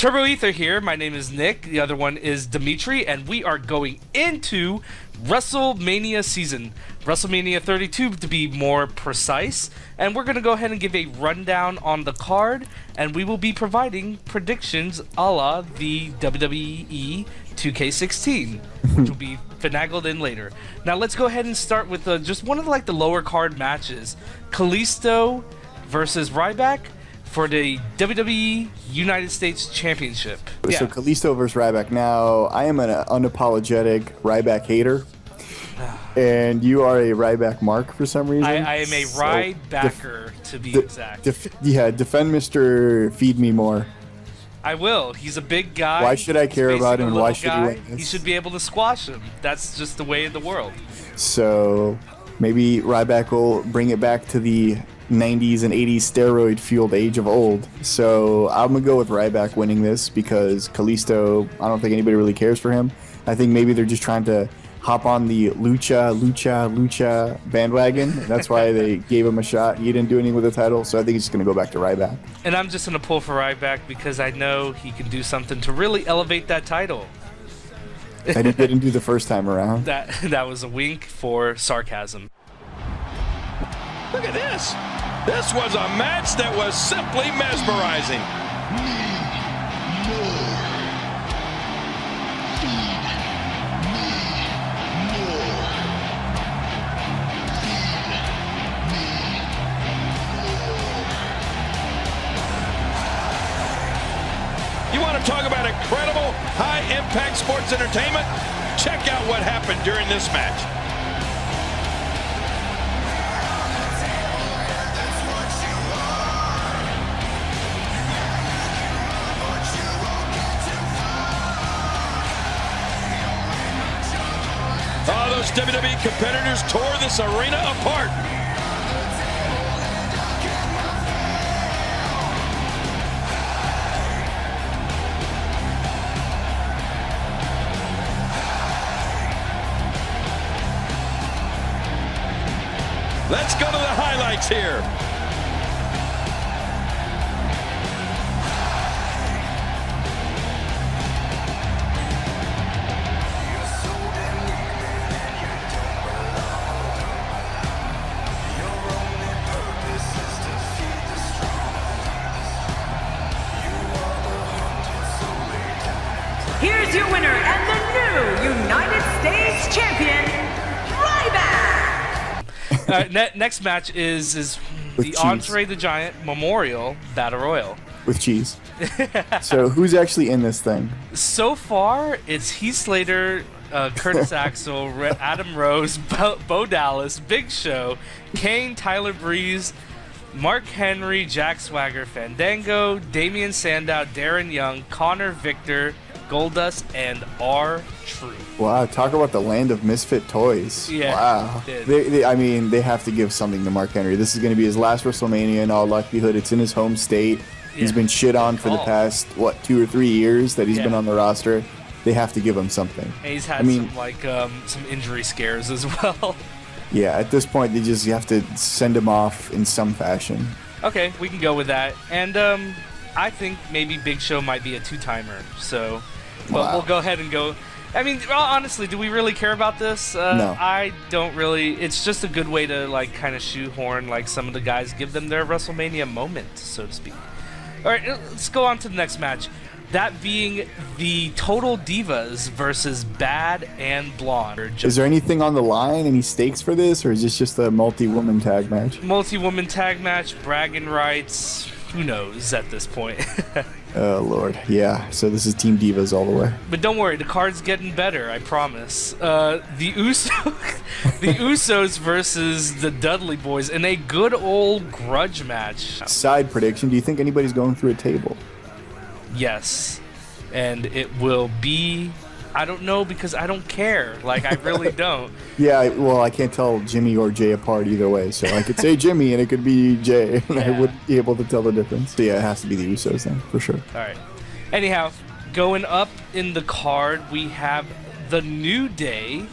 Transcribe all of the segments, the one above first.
Turbo Ether here. My name is Nick. The other one is Dimitri, and we are going into Wrestlemania season. Wrestlemania 32 to be more precise. And we're going to go ahead and give a rundown on the card, and we will be providing predictions a la the WWE 2K16, which will be finagled in later. Now let's go ahead and start with just one of the lower card matches. Kalisto versus Ryback for the WWE United States Championship. So Kalisto versus Ryback. Now, I am an unapologetic Ryback hater, and you are a Ryback mark for some reason. I am a Rybacker, to be exact. Defend Mr. Feed Me More. I will. He's a big guy. Why should I care about him, and why should he win this? He should be able to squash him. That's just the way of the world. So, maybe Ryback will bring it back to the 90s and 80s steroid-fueled age of old. So I'm going to go with Ryback winning this because Kalisto, I don't think anybody really cares for him. I think maybe they're just trying to hop on the lucha bandwagon. That's why they gave him a shot. He didn't do anything with the title, so I think he's just going to go back to Ryback. And I'm just going to pull for Ryback because I know he can do something to really elevate that title. That he didn't do the first time around. That was a wink for sarcasm. Look at this. This was a match that was simply mesmerizing. You want to talk about incredible high-impact sports entertainment? Check out what happened during this match. Oh, those WWE competitors tore this arena apart. Let's go to the highlights here. Here's your winner and the new United States Champion, Ryback! Next match is With the cheese. Andre the Giant Memorial Battle Royal. With cheese. So who's actually in this thing? So far, it's Heath Slater, Curtis Axel, Adam Rose, Bo Dallas, Big Show, Kane, Tyler Breeze, Mark Henry, Jack Swagger, Fandango, Damian Sandow, Darren Young, Connor Victor, Goldust, and R-Truth. Wow, talk about the land of misfit toys. Yeah, wow. They have to give something to Mark Henry. This is going to be his last WrestleMania in all likelihood. It's in his home state. Yeah. He's been shit on for the past, 2 or 3 years that he's been on the roster. They have to give him something. And he's had some injury scares as well. Yeah, at this point, you have to send him off in some fashion. Okay, we can go with that. And I think maybe Big Show might be a two-timer, so... But we'll go ahead and go. I mean, honestly, do we really care about this? No. I don't really. It's just a good way to kind of shoehorn some of the guys, give them their WrestleMania moment, so to speak. All right, let's go on to the next match. That being the Total Divas versus Bad and Blonde. Is there anything on the line? Any stakes for this, or is this just a multi-woman tag match? Multi-woman tag match, bragging rights. Who knows at this point? Oh, Lord. Yeah, so this is Team Divas all the way. But don't worry, the card's getting better, I promise. The Usos versus the Dudley Boys in a good old grudge match. Side prediction, do you think anybody's going through a table? Yes. And it will be... I don't know because I don't care. I really don't. Yeah, well, I can't tell Jimmy or Jay apart either way. So I could say Jimmy and it could be Jay, and I wouldn't be able to tell the difference. So yeah, it has to be the Usos then, for sure. All right. Anyhow, going up in the card, we have the New Day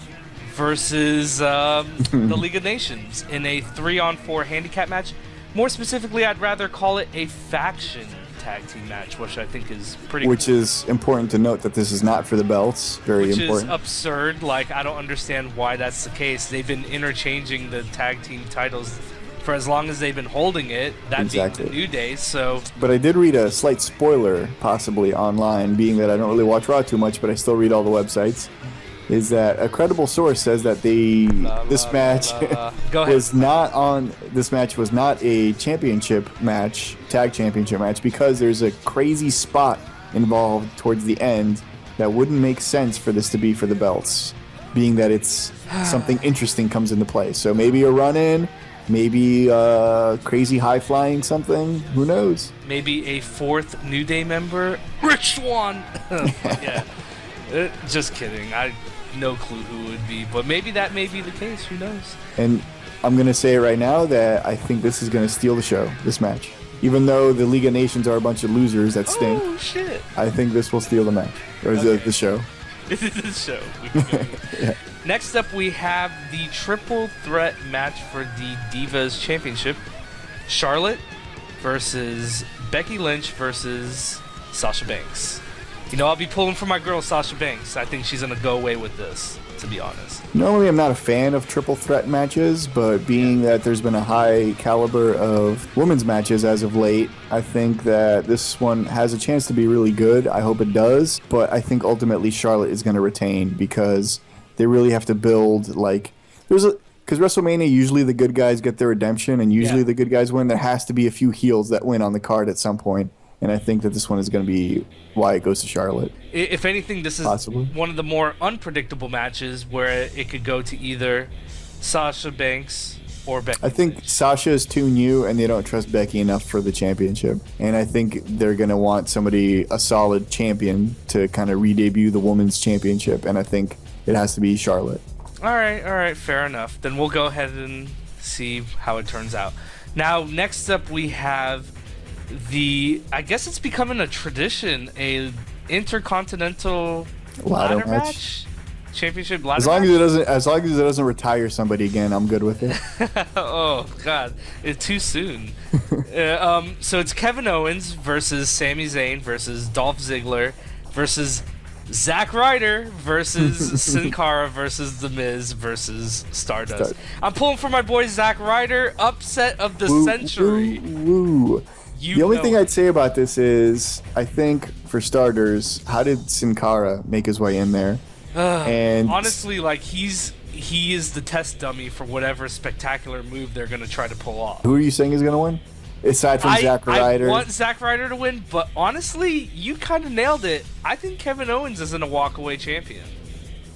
versus the League of Nations in a 3-on-4 handicap match. More specifically, I'd rather call it a faction tag team match, which I think is pretty Which cool. is important to note that this is not for the belts. Very Which important. is absurd. Like, I don't understand why that's the case. They've been interchanging the tag team titles for as long as they've been holding it, that Exactly. being the New Day, so... But I did read a slight spoiler, possibly online, being that I don't really watch Raw too much, but I still read all the websites, is that a credible source says that this match Go ahead. this match was not a championship match, tag championship match, because there's a crazy spot involved towards the end that wouldn't make sense for this to be for the belts, being that it's something interesting comes into play. So maybe a run-in, maybe crazy high-flying something, who knows? Maybe a fourth New Day member? Rich Swann! Yeah. Just kidding. I no clue who it would be, but maybe that may be the case. Who knows? And I'm going to say right now that I think this is going to steal the show, this match. Even though the League of Nations are a bunch of losers that stink, Oh, shit. I think this will steal the match, or the show. The show. We can go with it. Next up, we have the triple threat match for the Divas Championship. Charlotte versus Becky Lynch versus Sasha Banks. You know, I'll be pulling for my girl, Sasha Banks. I think she's going to go away with this, to be honest. Normally, I'm not a fan of triple threat matches, but being that there's been a high caliber of women's matches as of late, I think that this one has a chance to be really good. I hope it does, but I think ultimately Charlotte is going to retain because they really have to build, because WrestleMania, usually the good guys get their redemption, and usually the good guys win. There has to be a few heels that win on the card at some point, and I think that this one is going to be why it goes to Charlotte. If anything, this is Possibly. one of the more unpredictable matches where it could go to either Sasha Banks or Becky. I think Sasha is too new, and they don't trust Becky enough for the championship. And I think they're going to want a solid champion, to kind of re-debut the women's championship, and I think it has to be Charlotte. All right, fair enough. Then we'll go ahead and see how it turns out. Now, next up we have I guess it's becoming a tradition, a intercontinental ladder match? Championship ladder As long match? as it doesn't retire somebody again, I'm good with it. Oh, God. It's too soon. So it's Kevin Owens versus Sami Zayn versus Dolph Ziggler versus Zack Ryder versus Sin Cara versus The Miz versus Stardust. I'm pulling for my boy Zack Ryder. Upset of the century. Woo. The only thing I'd say about this is, I think, for starters, how did Sin Cara make his way in there? And honestly, he is the test dummy for whatever spectacular move they're going to try to pull off. Who are you saying is going to win? Aside from Zack Ryder. I want Zack Ryder to win, but honestly, you kind of nailed it. I think Kevin Owens isn't a walk-away champion.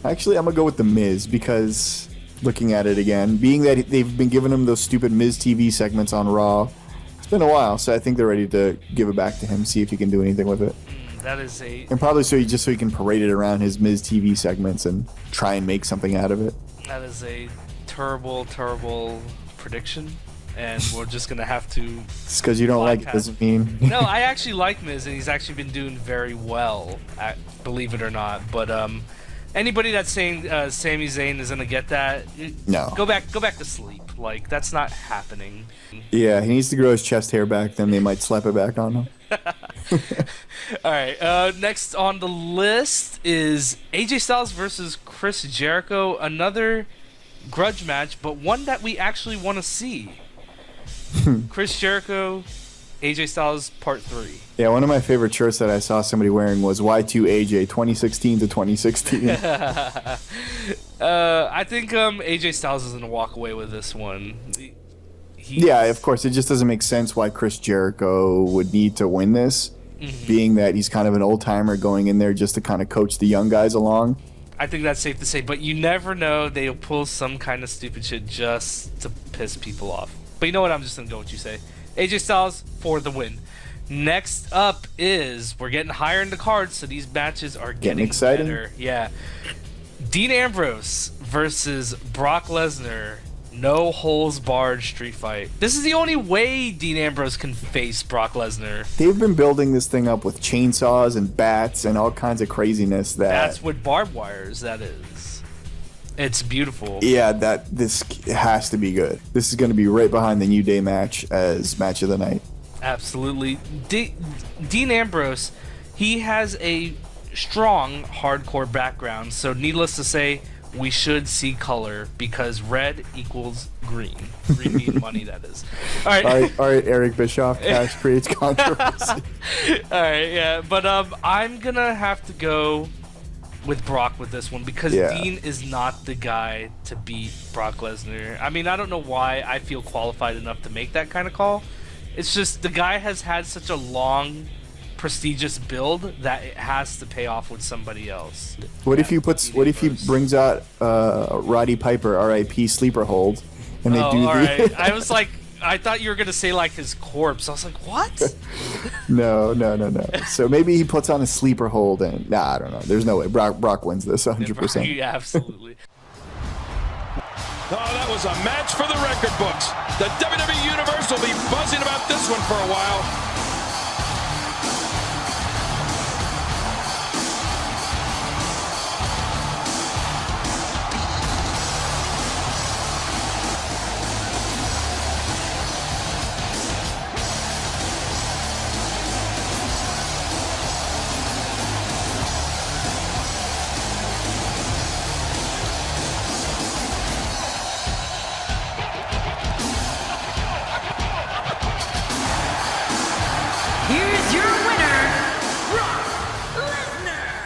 Actually, I'm going to go with The Miz, because looking at it again, being that they've been giving him those stupid Miz TV segments on Raw, it's been a while, so I think they're ready to give it back to him, see if he can do anything with it. That is and probably so he can parade it around his Miz TV segments and try and make something out of it. That is a terrible prediction, and we're just gonna have to. Just because you don't like it doesn't mean. No, I actually like Miz, and he's actually been doing very well, believe it or not. But anybody that's saying Sami Zayn is gonna get that, No. Go back to sleep. Like, that's not happening. Yeah, he needs to grow his chest hair back. Then they might slap it back on him. All right. Next on the list is AJ Styles versus Chris Jericho. Another grudge match, but one that we actually want to see. Chris Jericho, AJ Styles, Part 3. Yeah, one of my favorite shirts that I saw somebody wearing was Y2AJ 2016 to 2016. I think AJ Styles is going to walk away with this one. Yeah, of course. It just doesn't make sense why Chris Jericho would need to win this, being that he's kind of an old-timer going in there just to kind of coach the young guys along. I think that's safe to say, but you never know. They'll pull some kind of stupid shit just to piss people off. But you know what? I'm just going to go with what you say. AJ Styles for the win. Next up is, we're getting higher in the cards, so these matches are getting exciting. better. Yeah. Dean Ambrose versus Brock Lesnar. No holes barred street fight. This is the only way Dean Ambrose can face Brock Lesnar. They've been building this thing up with chainsaws and bats and all kinds of craziness. That's with barbed wires, that is. It's beautiful. Yeah, this has to be good. This is going to be right behind the New Day match as match of the night. Absolutely. Dean Ambrose, he has a strong hardcore background, so needless to say, we should see color because red equals green. Green mean money, that is. All right, Eric Bischoff. Cash creates controversy. All right, yeah, but I'm gonna have to go with Brock with this one because Dean is not the guy to beat Brock Lesnar. I mean, I don't know why I feel qualified enough to make that kind of call. It's just the guy has had such a long, prestigious build that it has to pay off with somebody else. What if he brings out Roddy Piper, R.I.P. sleeper hold, and they do all the? Right. I was like, I thought you were gonna say like his corpse. I was like, what? No. So maybe he puts on a sleeper hold, and I don't know. There's no way Brock wins this 100%. Yeah, absolutely. Oh, that was a match for the record books. The WWE Universe will be buzzing about this one for a while. Here's your winner, Brock Lesnar.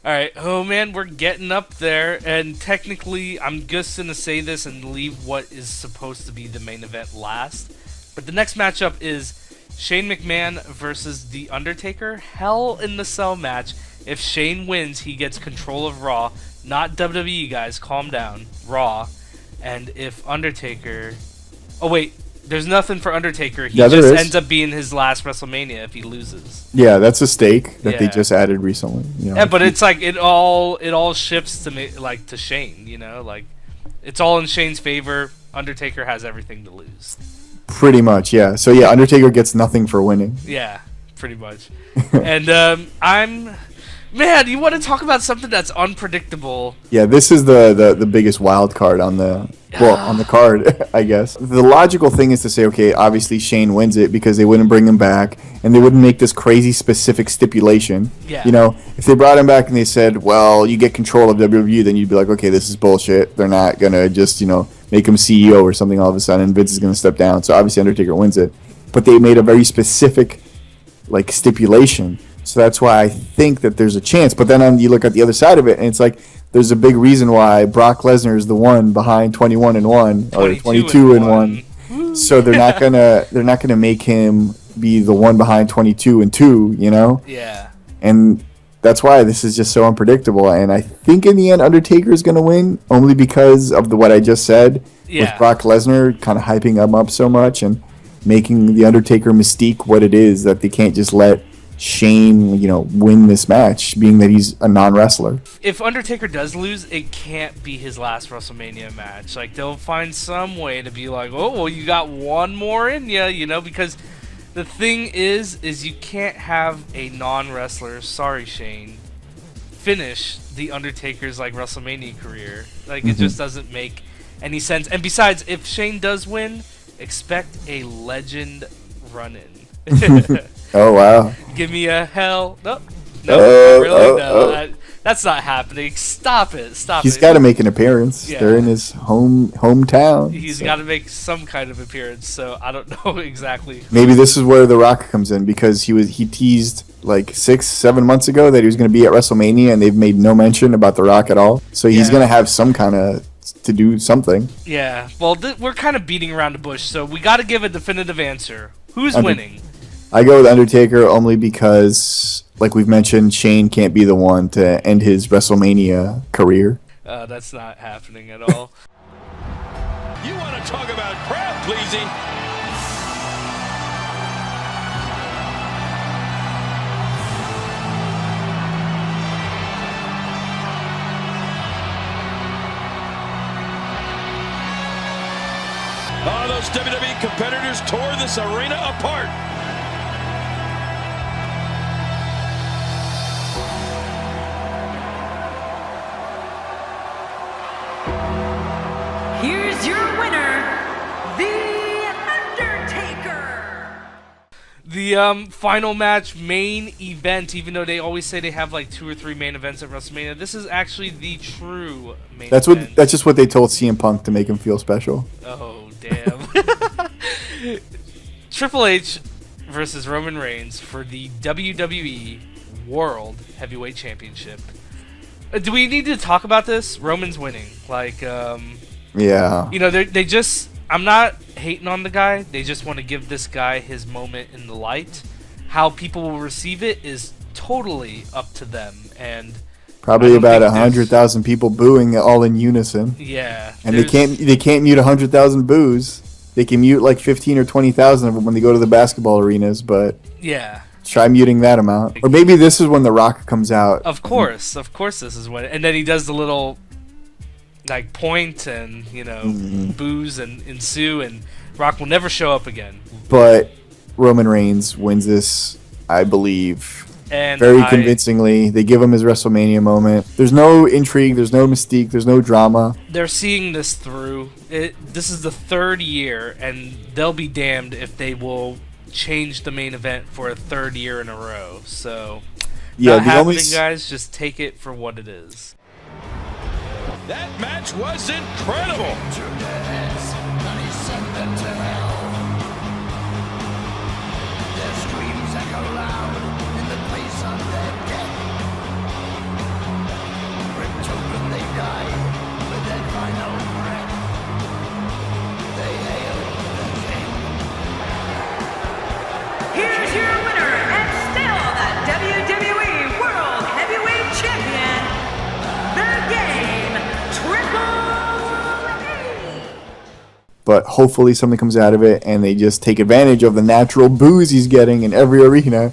All right, oh man, we're getting up there, and technically, I'm just gonna say this and leave what is supposed to be the main event last. But the next matchup is Shane McMahon versus The Undertaker. Hell in the Cell match. If Shane wins, he gets control of Raw. Not WWE, guys. Calm down. Raw. And if Undertaker... Oh, wait. There's nothing for Undertaker. He just ends up being his last WrestleMania if he loses. Yeah, that's a stake that they just added recently. You know, yeah, but it's like it all shifts to to Shane. You know, like it's all in Shane's favor. Undertaker has everything to lose. Pretty much, yeah. So yeah, Undertaker gets nothing for winning. Yeah, pretty much. And man, you want to talk about something that's unpredictable? Yeah, this is the biggest wild card on the card, I guess. The logical thing is to say, okay, obviously Shane wins it because they wouldn't bring him back and they wouldn't make this crazy specific stipulation. Yeah. You know, if they brought him back and they said, well, you get control of WWE, then you'd be like, okay, this is bullshit. They're not gonna just, make him CEO or something all of a sudden and Vince is gonna step down. So obviously Undertaker wins it. But they made a very specific stipulation. So that's why I think that there's a chance. But then you look at the other side of it, and it's like there's a big reason why Brock Lesnar is the one behind 21-1 or 22-1. So they're not gonna make him be the one behind 22-2. Yeah. And that's why this is just so unpredictable. And I think in the end, Undertaker is gonna win only because of what I just said. Yeah. With Brock Lesnar kind of hyping him up so much and making the Undertaker mystique what it is that they can't just let Shane, win this match, being that he's a non-wrestler. If Undertaker does lose, it can't be his last WrestleMania match. Like, they'll find some way to be like, oh, well, you got one more in you, because the thing is you can't have a non-wrestler, sorry, Shane, finish the Undertaker's, WrestleMania career. It just doesn't make any sense. And besides, if Shane does win, expect a legend run-in. Oh, wow. Give me a hell. Nope. No. That's not happening. Stop it. He's got to make an appearance. Yeah. They're in his hometown. He's got to make some kind of appearance, so I don't know exactly. Maybe this is where The Rock comes in because he teased 6-7 months ago that he was going to be at WrestleMania, and they've made no mention about The Rock at all. So he's going to have some kind of to do something. Yeah. Well, we're kind of beating around the bush, so we got to give a definitive answer. Who's winning? I go with Undertaker only because, like we've mentioned, Shane can't be the one to end his WrestleMania career. That's not happening at all. You want to talk about crowd pleasing? Oh, those WWE competitors tore this arena apart. Here's your winner, The Undertaker. The final match, main event. Even though they always say they have like 2 or 3 main events at WrestleMania, this is actually the true main event. That's just what they told CM Punk to make him feel special. Oh damn! Triple H versus Roman Reigns for the WWE World Heavyweight Championship. Do we need to talk about this? Roman's winning. Like, Yeah. you know, they just. I'm not hating on the guy. They just want to give this guy his moment in the light. How people will receive it is totally up to them. And Probably about 100,000 people booing all in unison. yeah, And they can't mute 100,000 boos. They can mute like 15 or 20,000 of them when they go to the basketball arenas, but yeah. try muting that amount. Or maybe this is when The Rock comes out. Of course, this is when, and then he does the little like point and boos and ensue, and Rock will never show up again. But Roman Reigns wins this, I believe, And very convincingly. They give him his WrestleMania moment. There's no intrigue, there's no mystique, there's no drama. They're seeing this through. This is the 3rd year, and they'll be damned if they will change the main event for a 3rd year in a row. So, Yeah, not the happening, only guys. Just take it for what it is. That match was incredible. Here's your winner and still the WWE World Heavyweight Champion, The Game, Triple H. But hopefully something comes out of it and they just take advantage of the natural boos he's getting in every arena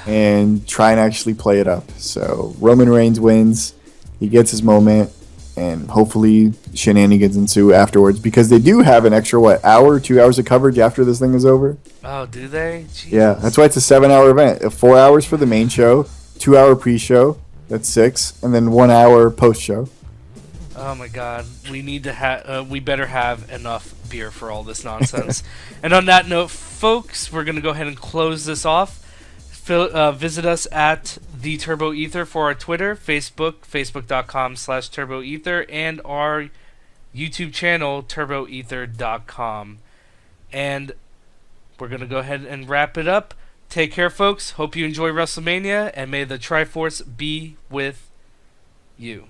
and try and actually play it up. So Roman Reigns wins, he gets his moment, and hopefully shenanigans ensue afterwards, because they do have an extra 2 hours of coverage after this thing is over. Oh, do they? Jesus. Yeah, that's why it's a 7-hour event. 4 hours for the main show, 2-hour pre-show, that's 6, and then 1 hour post-show. Oh my God, we need to have. We better have enough beer for all this nonsense. And on that note, folks, we're gonna go ahead and close this off. Visit us at the Turbo Ether for our Twitter, Facebook, facebook.com/turboether, and our YouTube channel, turboether.com. And we're gonna go ahead and wrap it up. Take care, folks. Hope you enjoy WrestleMania, and may the Triforce be with you.